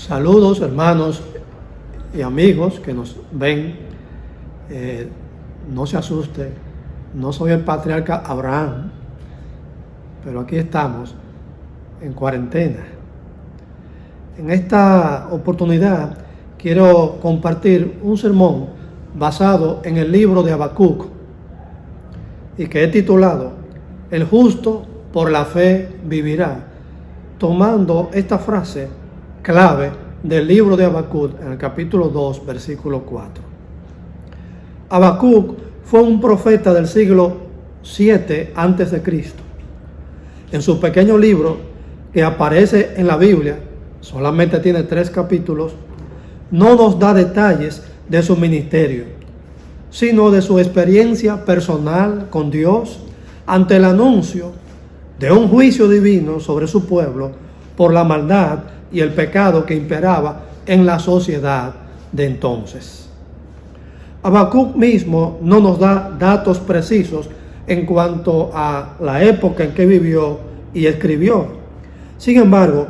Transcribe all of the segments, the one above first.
Saludos, hermanos y amigos que nos ven. No se asuste, no soy el patriarca Abraham, pero aquí estamos en cuarentena. En esta oportunidad quiero compartir un sermón basado en el libro de Habacuc y que he titulado "El justo por la fe vivirá", tomando esta frase clave del libro de Habacuc en el capítulo 2, versículo 4. Habacuc fue un profeta del siglo 7 a.C. En su pequeño libro, que aparece en la Biblia, solamente tiene 3 capítulos, no nos da detalles de su ministerio, sino de su experiencia personal con Dios ante el anuncio de un juicio divino sobre su pueblo por la maldad y el pecado que imperaba en la sociedad de entonces. Habacuc mismo no nos da datos precisos en cuanto a la época en que vivió y escribió. Sin embargo,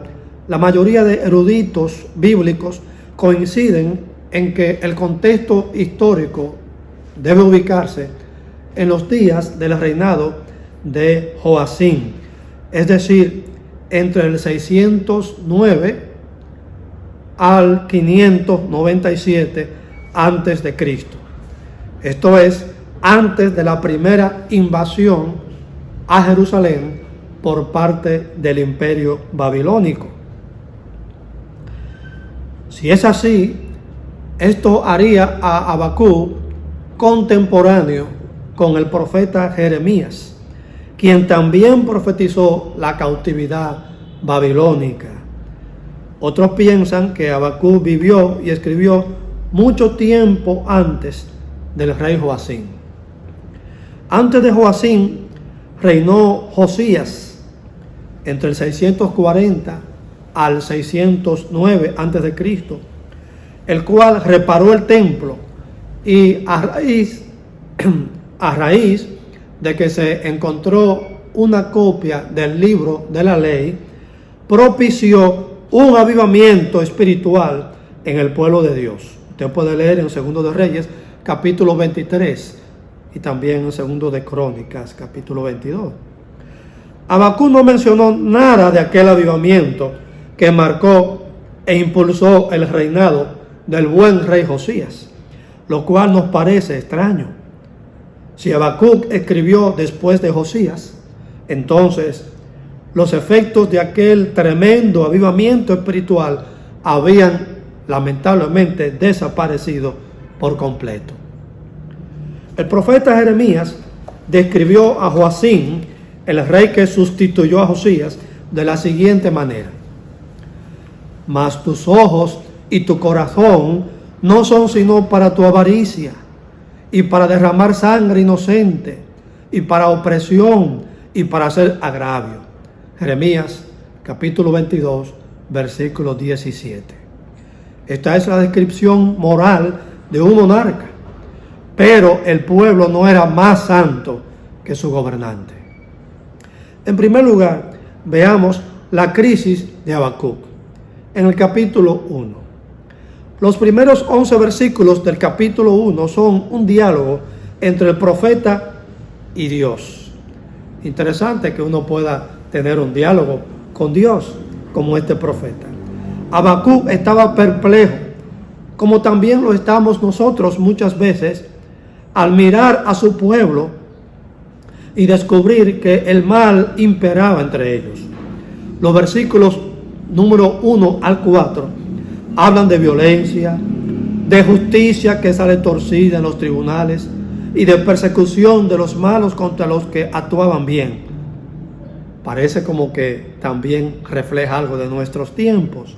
la mayoría de eruditos bíblicos coinciden en que el contexto histórico debe ubicarse en los días del reinado de Joacim, es decir, entre el 609 al 597 antes de Cristo. Esto es, antes de la primera invasión a Jerusalén por parte del imperio babilónico. Si es así, esto haría a Habacuc contemporáneo con el profeta Jeremías, quien también profetizó la cautividad babilónica. Otros piensan que Habacuc vivió y escribió mucho tiempo antes del rey Joacim. Antes de Joacim reinó Josías entre el 640 al 609 a.C., el cual reparó el templo y a raíz de que se encontró una copia del libro de la ley, propició un avivamiento espiritual en el pueblo de Dios. Usted puede leer en 2 de Reyes, capítulo 23, y también en 2 de Crónicas, capítulo 22. Habacuc no mencionó nada de aquel avivamiento que marcó e impulsó el reinado del buen rey Josías, lo cual nos parece extraño. Si Habacuc escribió después de Josías, entonces los efectos de aquel tremendo avivamiento espiritual habían lamentablemente desaparecido por completo. El profeta Jeremías describió a Joacim, el rey que sustituyó a Josías, de la siguiente manera: mas tus ojos y tu corazón no son sino para tu avaricia, y para derramar sangre inocente, y para opresión, y para hacer agravio. Jeremías, capítulo 22, versículo 17. Esta es la descripción moral de un monarca, pero el pueblo no era más santo que su gobernante. En primer lugar, veamos la crisis de Habacuc. En el capítulo 1. Los primeros 11 versículos del capítulo 1 son un diálogo entre el profeta y Dios. Interesante que uno pueda tener un diálogo con Dios como este profeta. Habacuc estaba perplejo, como también lo estamos nosotros muchas veces, al mirar a su pueblo y descubrir que el mal imperaba entre ellos. Los versículos número 1 al 4 hablan de violencia, de justicia que sale torcida en los tribunales y de persecución de los malos contra los que actuaban bien. Parece como que también refleja algo de nuestros tiempos.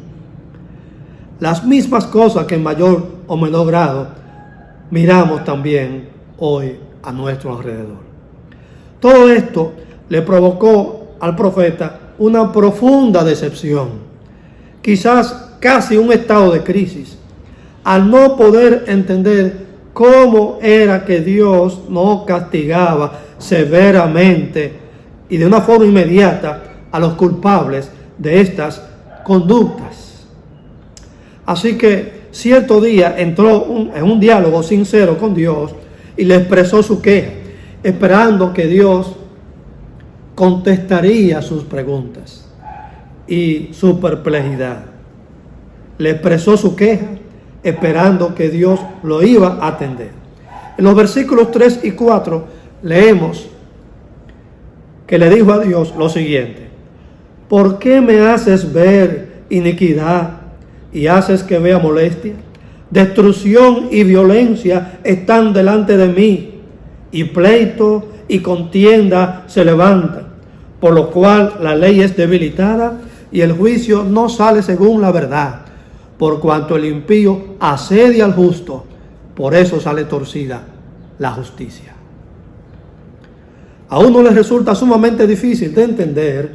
Las mismas cosas que en mayor o menor grado miramos también hoy a nuestro alrededor. Todo esto le provocó al profeta una profunda decepción, quizás casi un estado de crisis, al no poder entender cómo era que Dios no castigaba severamente y de una forma inmediata a los culpables de estas conductas. Así que cierto día entró en un diálogo sincero con Dios y le expresó su queja, esperando que Dios contestaría sus preguntas y su perplejidad. Le expresó su queja, esperando que Dios lo iba a atender. En los versículos 3 y 4 leemos que le dijo a Dios lo siguiente: ¿por qué me haces ver iniquidad y haces que vea molestia? Destrucción y violencia están delante de mí, y pleito y contienda se levantan, por lo cual la ley es debilitada y el juicio no sale según la verdad. Por cuanto el impío asedia al justo, por eso sale torcida la justicia. A uno le resulta sumamente difícil de entender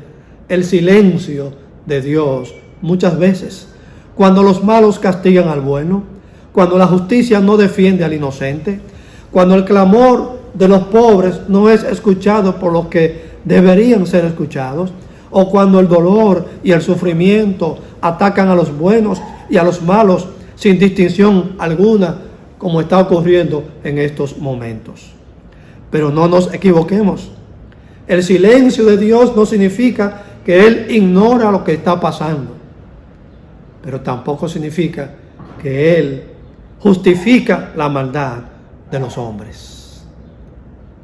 el silencio de Dios muchas veces, cuando los malos castigan al bueno, cuando la justicia no defiende al inocente, cuando el clamor de los pobres no es escuchado por los que deberían ser escuchados, o cuando el dolor y el sufrimiento atacan a los buenos y a los malos sin distinción alguna, como está ocurriendo en estos momentos. Pero no nos equivoquemos. El silencio de Dios no significa que Él ignora lo que está pasando, pero tampoco significa que Él justifica la maldad de los hombres.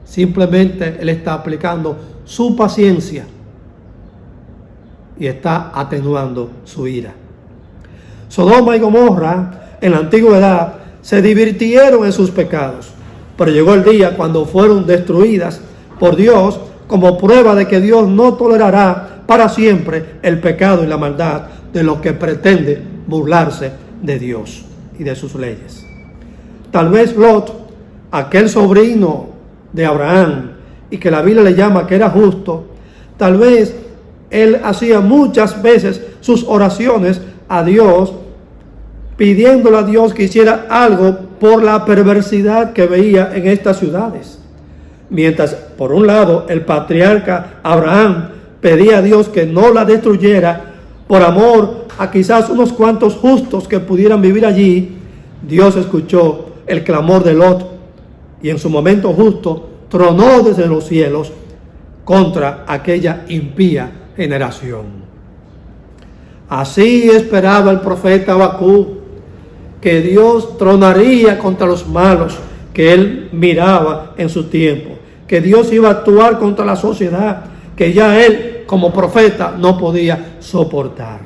Simplemente Él está aplicando su paciencia y está atenuando su ira. Sodoma y Gomorra en la antigüedad se divirtieron en sus pecados, pero llegó el día cuando fueron destruidas por Dios como prueba de que Dios no tolerará para siempre el pecado y la maldad de los que pretenden burlarse de Dios y de sus leyes. Tal vez Lot, aquel sobrino de Abraham y que la Biblia le llama que era justo, tal vez él hacía muchas veces sus oraciones a Dios, pidiéndole a Dios que hiciera algo por la perversidad que veía en estas ciudades. Mientras, por un lado, el patriarca Abraham pedía a Dios que no la destruyera por amor a quizás unos cuantos justos que pudieran vivir allí, Dios escuchó el clamor de Lot y en su momento justo tronó desde los cielos contra aquella impía generación. Así esperaba el profeta Habacuc, que Dios tronaría contra los malos que él miraba en su tiempo, que Dios iba a actuar contra la sociedad que ya él como profeta no podía soportar.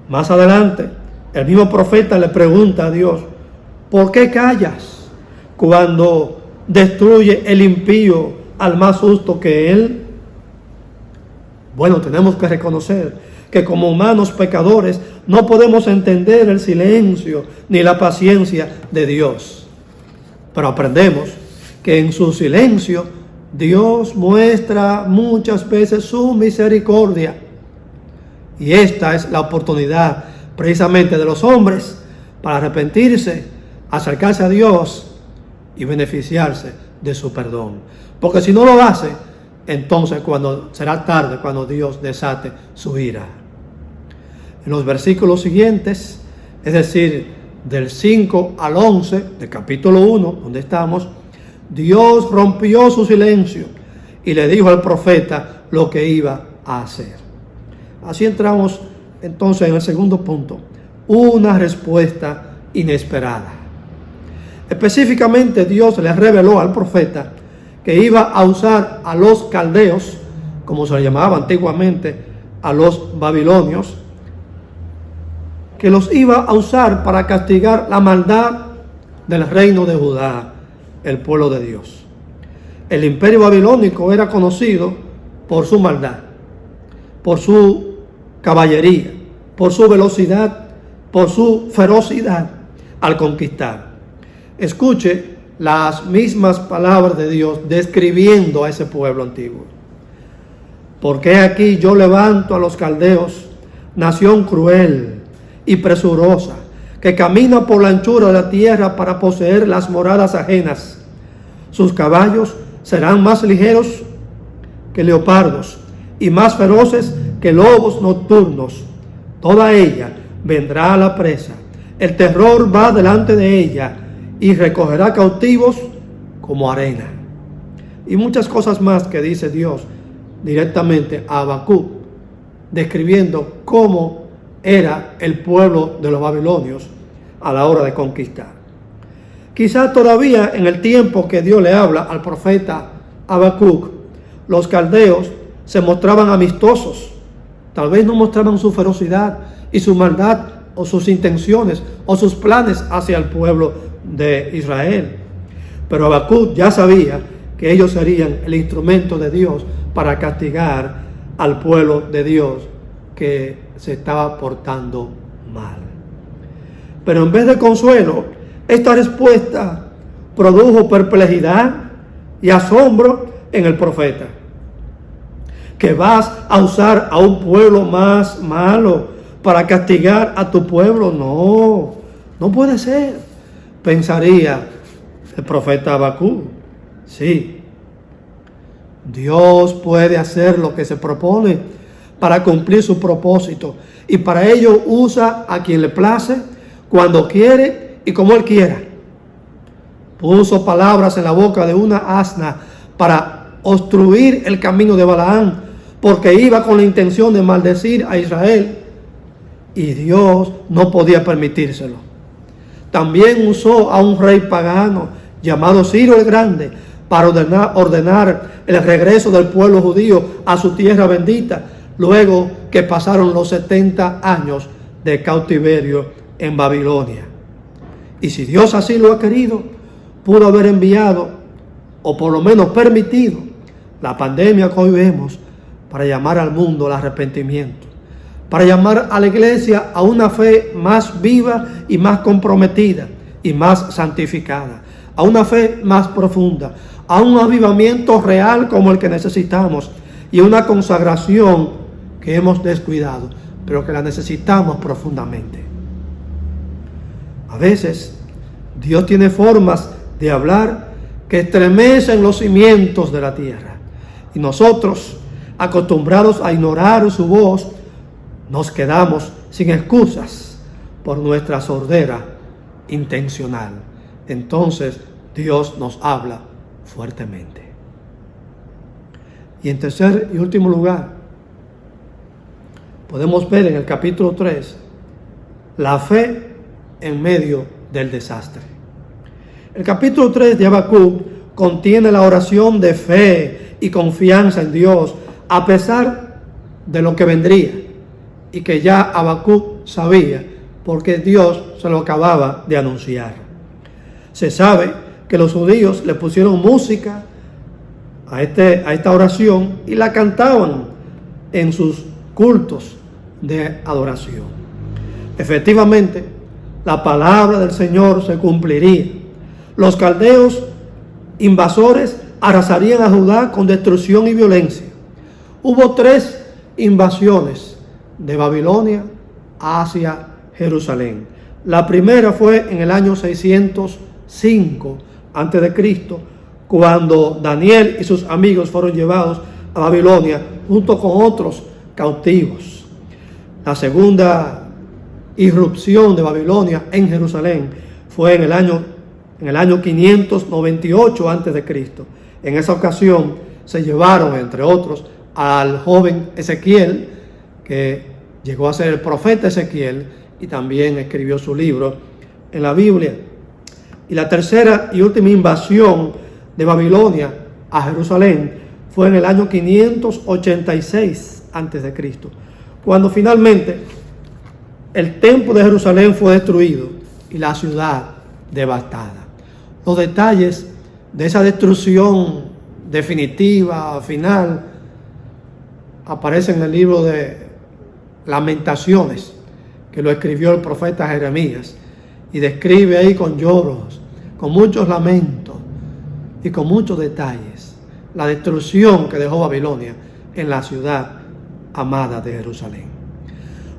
Más adelante, el mismo profeta le pregunta a Dios: ¿por qué callas cuando destruye el impío al más justo que él? Bueno, tenemos que reconocer que como humanos pecadores no podemos entender el silencio ni la paciencia de Dios. Pero aprendemos que en su silencio Dios muestra muchas veces su misericordia. Y esta es la oportunidad precisamente de los hombres para arrepentirse, acercarse a Dios y beneficiarse de su perdón. Porque si no lo hace, entonces será tarde cuando Dios desate su ira. En los versículos siguientes, es decir, del 5 al 11 del capítulo 1, donde estamos, Dios rompió su silencio y le dijo al profeta lo que iba a hacer. Así entramos entonces en el segundo punto: una respuesta inesperada. Específicamente, Dios le reveló al profeta que iba a usar a los caldeos, como se le llamaba antiguamente a los babilonios, que los iba a usar para castigar la maldad del reino de Judá, el pueblo de Dios. El imperio babilónico era conocido por su maldad, por su caballería, por su velocidad, por su ferocidad al conquistar. Escuche las mismas palabras de Dios describiendo a ese pueblo antiguo. Porque aquí yo levanto a los caldeos, nación cruel y presurosa, que camina por la anchura de la tierra para poseer las moradas ajenas. Sus caballos serán más ligeros que leopardos y más feroces que lobos nocturnos. Toda ella vendrá a la presa. El terror va delante de ella y recogerá cautivos como arena. Y muchas cosas más que dice Dios directamente a Habacuc, describiendo cómo era el pueblo de los babilonios a la hora de conquistar. Quizá todavía en el tiempo que Dios le habla al profeta Habacuc, los caldeos se mostraban amistosos. Tal vez no mostraban su ferocidad y su maldad o sus intenciones o sus planes hacia el pueblo de Israel. Pero Habacuc ya sabía que ellos serían el instrumento de Dios para castigar al pueblo de Dios que se estaba portando mal. Pero en vez de consuelo, esta respuesta produjo perplejidad y asombro en el profeta. ¿Que vas a usar a un pueblo más malo para castigar a tu pueblo? No, no puede ser, pensaría el profeta Habacuc. Sí, Dios puede hacer lo que se propone para cumplir su propósito, y para ello usa a quien le place, cuando quiere y como Él quiera. Puso palabras en la boca de una asna para obstruir el camino de Balaam, porque iba con la intención de maldecir a Israel, y Dios no podía permitírselo. También usó a un rey pagano llamado Ciro el Grande para ordenar el regreso del pueblo judío a su tierra bendita, luego que pasaron los 70 años de cautiverio en Babilonia. Y si Dios así lo ha querido, pudo haber enviado, o por lo menos permitido, la pandemia que hoy vemos para llamar al mundo al arrepentimiento, para llamar a la iglesia a una fe más viva y más comprometida y más santificada, a una fe más profunda, a un avivamiento real como el que necesitamos y una consagración que hemos descuidado, pero que la necesitamos profundamente. A veces Dios tiene formas de hablar que estremecen los cimientos de la tierra, y nosotros, acostumbrados a ignorar su voz, nos quedamos sin excusas por nuestra sordera intencional. Entonces Dios nos habla fuertemente. Y en tercer y último lugar, podemos ver en el capítulo 3 la fe en medio del desastre. El capítulo 3 de Habacuc contiene la oración de fe y confianza en Dios a pesar de lo que vendría, y que ya Habacuc sabía porque Dios se lo acababa de anunciar. Se sabe que los judíos le pusieron música a esta oración y la cantaban en sus cultos de adoración. Efectivamente, la palabra del Señor se cumpliría. Los caldeos invasores arrasarían a Judá con destrucción y violencia. Hubo 3 invasiones de Babilonia hacia Jerusalén. La primera fue en el año 605 a.C., cuando Daniel y sus amigos fueron llevados a Babilonia junto con otros cautivos. La segunda irrupción de Babilonia en Jerusalén fue en el año 598 a.C. En esa ocasión se llevaron, entre otros, al joven Ezequiel, que llegó a ser el profeta Ezequiel y también escribió su libro en la Biblia. Y la tercera y última invasión de Babilonia a Jerusalén fue en el año 586 a.C., cuando finalmente el templo de Jerusalén fue destruido y la ciudad devastada. Los detalles de esa destrucción definitiva, final, aparecen en el libro de Lamentaciones, que lo escribió el profeta Jeremías, y describe ahí con lloros, con muchos lamentos y con muchos detalles la destrucción que dejó Babilonia en la ciudad amada de Jerusalén.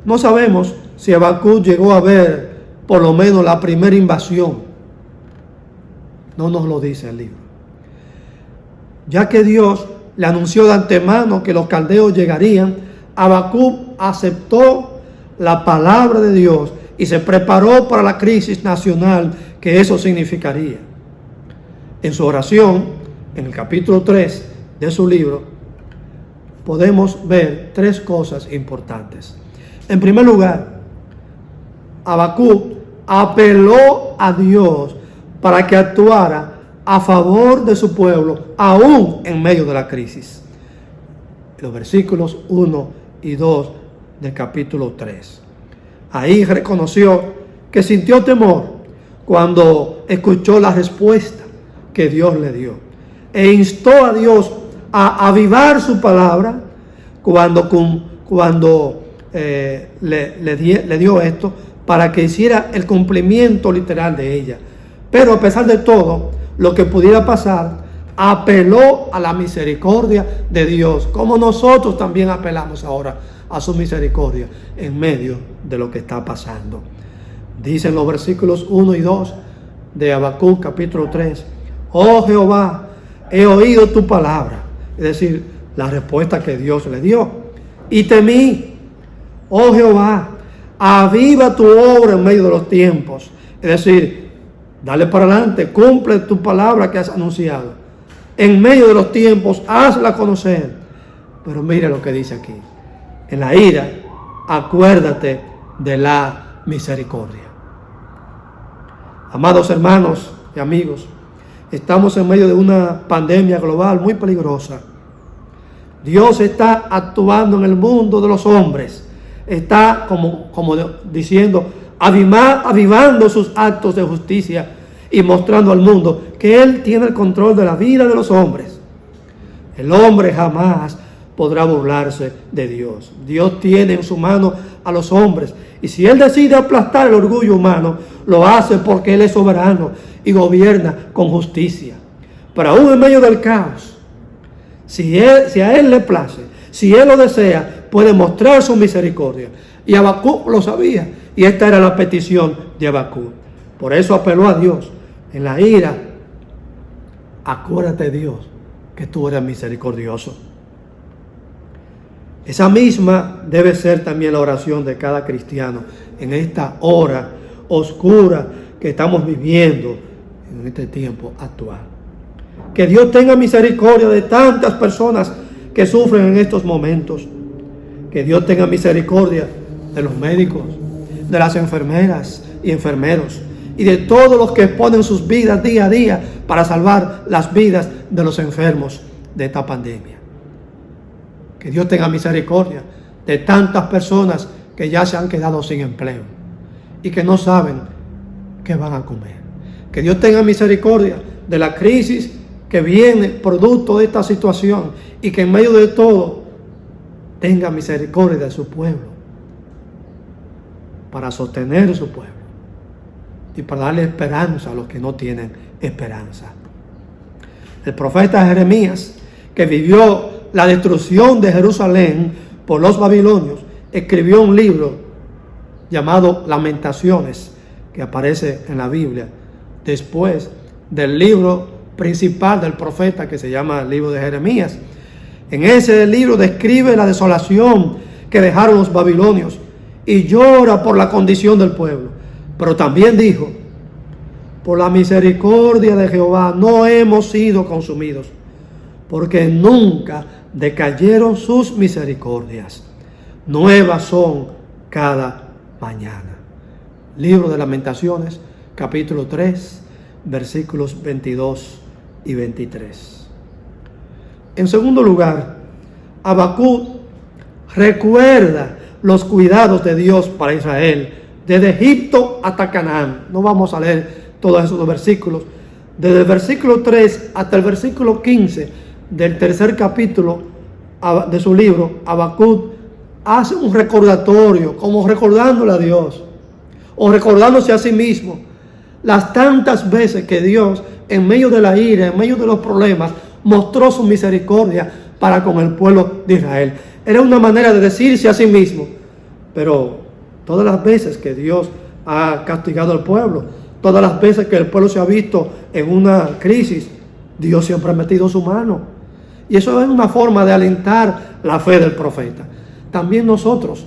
No sabemos si Habacuc llegó a ver por lo menos la primera invasión. No nos lo dice el libro. Ya que Dios le anunció de antemano que los caldeos llegarían, Habacuc aceptó la palabra de Dios y se preparó para la crisis nacional que eso significaría. En su oración, en el capítulo 3 de su libro, podemos ver tres cosas importantes. En primer lugar, Habacuc apeló a Dios para que actuara a favor de su pueblo, aún en medio de la crisis. Los versículos 1 y 2 del capítulo 3. Ahí reconoció que sintió temor cuando escuchó la respuesta que Dios le dio, e instó a Dios a avivar su palabra cuando le dio esto, para que hiciera el cumplimiento literal de ella. Pero a pesar de todo lo que pudiera pasar, apeló a la misericordia de Dios, como nosotros también apelamos ahora a su misericordia en medio de lo que está pasando. Dicen los versículos 1 y 2 de Habacuc capítulo 3: oh Jehová, he oído tu palabra, es decir, la respuesta que Dios le dio, y temí. Oh Jehová, aviva tu obra en medio de los tiempos, es decir, dale para adelante, cumple tu palabra que has anunciado. En medio de los tiempos, hazla conocer. Pero mire lo que dice aquí: en la ira, acuérdate de la misericordia. Amados hermanos y amigos, estamos en medio de una pandemia global muy peligrosa. Dios está actuando en el mundo de los hombres. Está, como diciendo, avivando sus actos de justicia y mostrando al mundo que Él tiene el control de la vida de los hombres. El hombre jamás podrá burlarse de Dios. Dios tiene en su mano a los hombres, y si Él decide aplastar el orgullo humano, lo hace porque Él es soberano y gobierna con justicia. Pero aún en medio del caos, si a Él le place, si Él lo desea, puede mostrar su misericordia. Y Habacuc lo sabía, y esta era la petición de Habacuc. Por eso apeló a Dios: en la ira, acuérdate, Dios, que tú eres misericordioso. Esa misma debe ser también la oración de cada cristiano en esta hora oscura que estamos viviendo en este tiempo actual. Que Dios tenga misericordia de tantas personas que sufren en estos momentos. Que Dios tenga misericordia de los médicos, de las enfermeras y enfermeros, y de todos los que ponen sus vidas día a día para salvar las vidas de los enfermos de esta pandemia. Que Dios tenga misericordia de tantas personas que ya se han quedado sin empleo y que no saben qué van a comer. Que Dios tenga misericordia de la crisis que viene producto de esta situación, y que en medio de todo tenga misericordia de su pueblo, para sostener su pueblo y para darle esperanza a los que no tienen esperanza. El profeta Jeremías, que vivió la destrucción de Jerusalén por los babilonios, escribió un libro llamado Lamentaciones, que aparece en la Biblia después del libro principal del profeta, que se llama el libro de Jeremías. En ese libro describe la desolación que dejaron los babilonios y llora por la condición del pueblo. Pero también dijo: por la misericordia de Jehová no hemos sido consumidos, porque nunca decayeron sus misericordias. Nuevas son cada mañana. Libro de Lamentaciones, capítulo 3, versículos 22 y 23. En segundo lugar, Habacuc recuerda los cuidados de Dios para Israel, desde Egipto hasta Canaán. No vamos a leer todos esos versículos. Desde el versículo 3 hasta el versículo 15 del tercer capítulo de su libro, Habacuc hace un recordatorio, como recordándole a Dios, o recordándose a sí mismo, las tantas veces que Dios, en medio de la ira, en medio de los problemas, mostró su misericordia para con el pueblo de Israel. Era una manera de decirse a sí mismo. Pero todas las veces que Dios ha castigado al pueblo, todas las veces que el pueblo se ha visto en una crisis, Dios siempre ha metido su mano. Y eso es una forma de alentar la fe del profeta. También nosotros,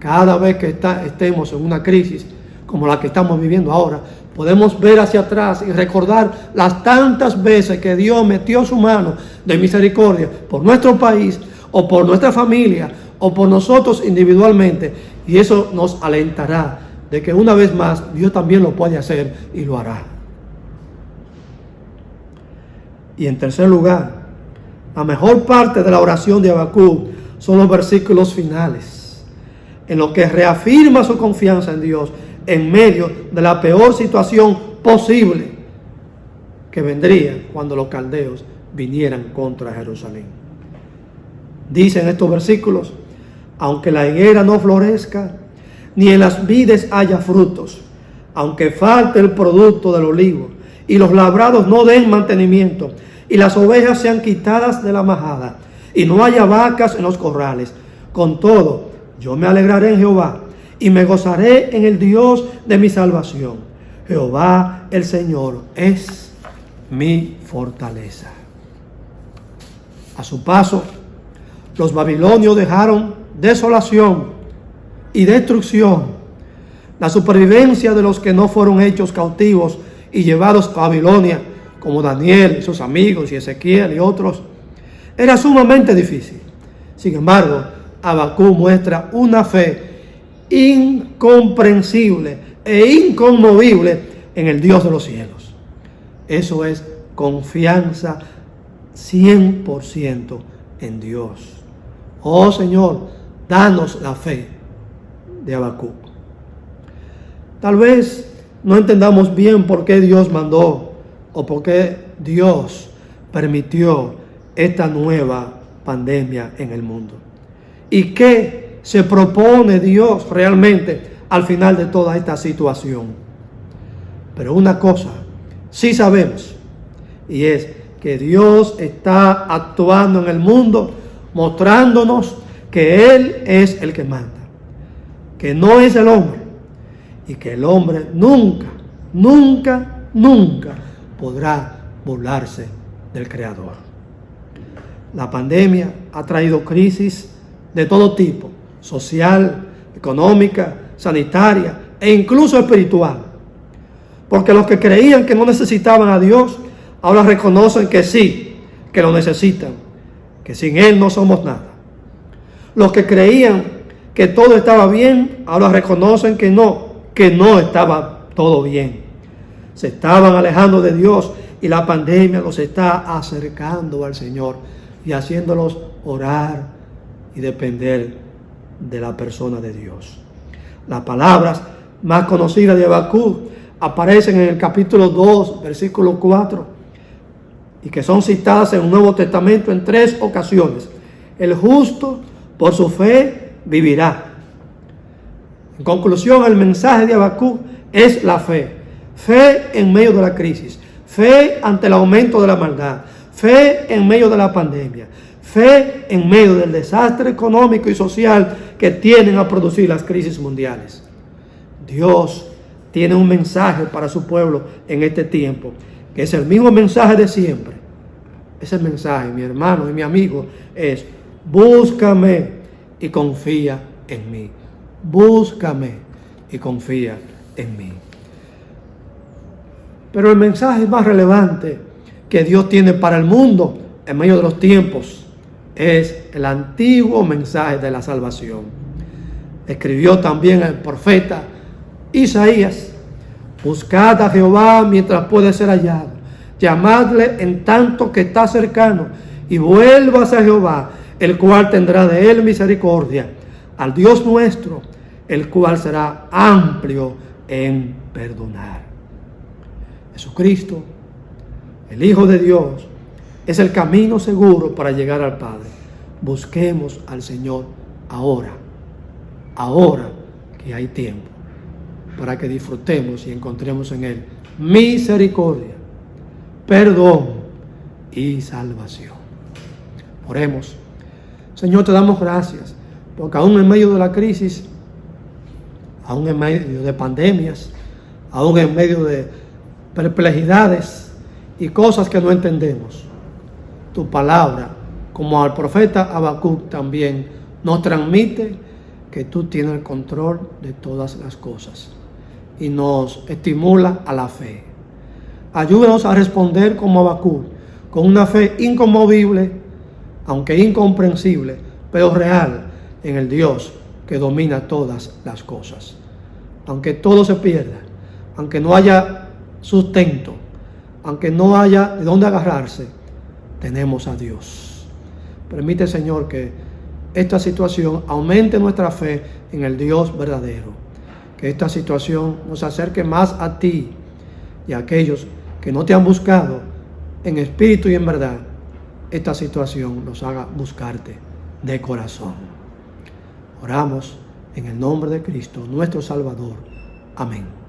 cada vez que estemos en una crisis como la que estamos viviendo ahora, podemos ver hacia atrás y recordar las tantas veces que Dios metió su mano de misericordia por nuestro país, o por nuestra familia, o por nosotros individualmente, y eso nos alentará de que una vez más Dios también lo puede hacer y lo hará. Y en tercer lugar, la mejor parte de la oración de Habacuc son los versículos finales, en los que reafirma su confianza en Dios en medio de la peor situación posible que vendría cuando los caldeos vinieran contra Jerusalén. Dicen estos versículos: aunque la higuera no florezca, ni en las vides haya frutos, aunque falte el producto del olivo, y los labrados no den mantenimiento, y las ovejas sean quitadas de la majada, y no haya vacas en los corrales, con todo, yo me alegraré en Jehová, y me gozaré en el Dios de mi salvación. Jehová el Señor es mi fortaleza. A su paso, los babilonios dejaron desolación y destrucción. La supervivencia de los que no fueron hechos cautivos y llevados a Babilonia, como Daniel y sus amigos y Ezequiel y otros, era sumamente difícil. Sin embargo, Habacuc muestra una fe incomprensible e inconmovible en el Dios de los cielos. Eso es confianza 100% en Dios. Oh Señor, danos la fe de Habacuc. Tal vez no entendamos bien por qué Dios mandó o por qué Dios permitió esta nueva pandemia en el mundo. ¿Y qué se propone Dios realmente al final de toda esta situación? Pero una cosa sí sabemos, y es que Dios está actuando en el mundo, mostrándonos que Él es el que manda, que no es el hombre, y que el hombre nunca podrá burlarse del Creador. La pandemia ha traído crisis de todo tipo: social, económica, sanitaria e incluso espiritual. Porque los que creían que no necesitaban a Dios, ahora reconocen que sí, que lo necesitan, que sin Él no somos nada. Los que creían que todo estaba bien, ahora reconocen que no estaba todo bien. Se estaban alejando de Dios y la pandemia los está acercando al Señor y haciéndolos orar y depender de la persona de Dios. Las palabras más conocidas de Habacuc aparecen en el capítulo 2, versículo 4, y que son citadas en el Nuevo Testamento en 3 ocasiones. El justo por su fe vivirá. En conclusión, el mensaje de Habacuc es la fe. Fe en medio de la crisis, fe ante el aumento de la maldad, fe en medio de la pandemia, fe en medio del desastre económico y social que tienden a producir las crisis mundiales. Dios tiene un mensaje para su pueblo en este tiempo, que es el mismo mensaje de siempre. Ese mensaje, mi hermano y mi amigo, es: búscame y confía en mí. Búscame y confía en mí. Pero el mensaje más relevante que Dios tiene para el mundo en medio de los tiempos es el antiguo mensaje de la salvación. Escribió también el profeta Isaías: buscad a Jehová mientras puede ser hallado, llamadle en tanto que está cercano, y vuelvas a Jehová, el cual tendrá de él misericordia, al Dios nuestro, el cual será amplio en perdonar. Jesucristo, el Hijo de Dios, es el camino seguro para llegar al Padre. Busquemos al Señor ahora que hay tiempo, para que disfrutemos y encontremos en Él misericordia, perdón y salvación. Oremos. Señor, te damos gracias, porque aún en medio de la crisis, aún en medio de pandemias, aún en medio de perplejidades y cosas que no entendemos, tu palabra, como al profeta Habacuc también, nos transmite que tú tienes el control de todas las cosas y nos estimula a la fe. Ayúdanos a responder como Habacuc, con una fe inconmovible, aunque incomprensible, pero real en el Dios que domina todas las cosas. Aunque todo se pierda, aunque no haya sustento, aunque no haya de dónde agarrarse, tenemos a Dios. Permite, Señor, que esta situación aumente nuestra fe en el Dios verdadero. Que esta situación nos acerque más a ti y a aquellos que no te han buscado en espíritu y en verdad. Esta situación nos haga buscarte de corazón. Oramos en el nombre de Cristo, nuestro Salvador. Amén.